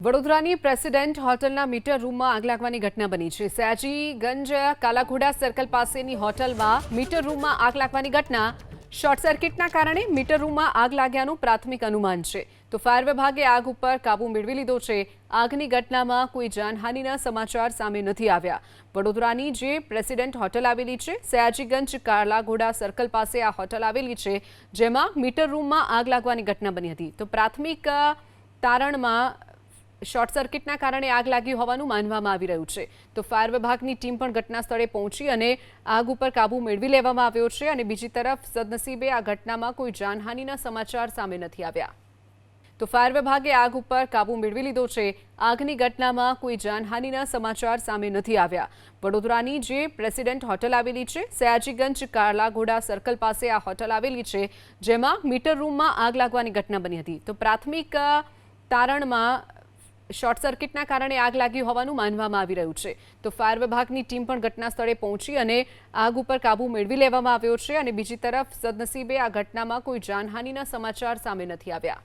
વડોદરાની પ્રેસિડેન્ટ હોટલના મીટર રૂમમાં આગ લાગવાની ઘટના બની છે। સયાજીગંજ કાલાઘોડા સર્કલ પાસેની હોટલમાં મીટર રૂમમાં આગ લાગવાની ઘટના શોર્ટ સર્કિટના કારણે મીટર રૂમમાં આગ લાગ્યાનું પ્રાથમિક અનુમાન છે। તો ફાયર વિભાગે આગ ઉપર કાબુ મેળવી લીધો છે। આગની ઘટનામાં કોઈ જાનહાનિના સમાચાર સામે નથી આવ્યા। વડોદરાની જે પ્રેસિડેન્ટ હોટલ આવેલી છે સયાજીગંજ કાલાઘોડા સર્કલ પાસે આ હોટલ આવેલી છે, જેમાં મીટર રૂમમાં આગ લાગવાની ઘટના બની હતી। તો પ્રાથમિક તારણમાં શોર્ટ સર્કિટના કારણે આગ લાગી હોવાનું માનવામાં આવી રહ્યું છે। તો ફાયર વિભાગની ટીમ પણ ઘટના સ્થળે પહોંચી અને આગ ઉપર કાબુ મેળવી લેવામાં આવ્યો છે। અને બીજી તરફ સદનસીબે આ ઘટનામાં કોઈ જાનહાનિના સમાચાર સામે નથી આવ્યા। તો ફાયર વિભાગે આગ ઉપર કાબુ મેળવી લીધો છે। આગની ઘટનામાં કોઈ જાનહાનિના સમાચાર સામે નથી આવ્યા। વડોદરાની જે પ્રેસિડેન્ટ હોટલ આવેલી છે સયાજીગંજ કાલાઘોડા સર્કલ પાસે આ હોટલ આવેલી છે, જેમાં મીટર રૂમમાં આગ લાગવાની ઘટના બની હતી। તો પ્રાથમિક તારણમાં શોર્ટ સર્કિટના કારણે આગ લાગી હોવાનું માનવામાં આવી રહ્યું છે। તો ફાયર વિભાગની ટીમ પણ ઘટના સ્થળે પહોંચી અને આગ ઉપર કાબુ મેળવી લેવામાં આવ્યો છે। અને બીજી તરફ સદનસીબે આ ઘટનામાં કોઈ જાનહાનિના સમાચાર સામે નથી આવ્યા।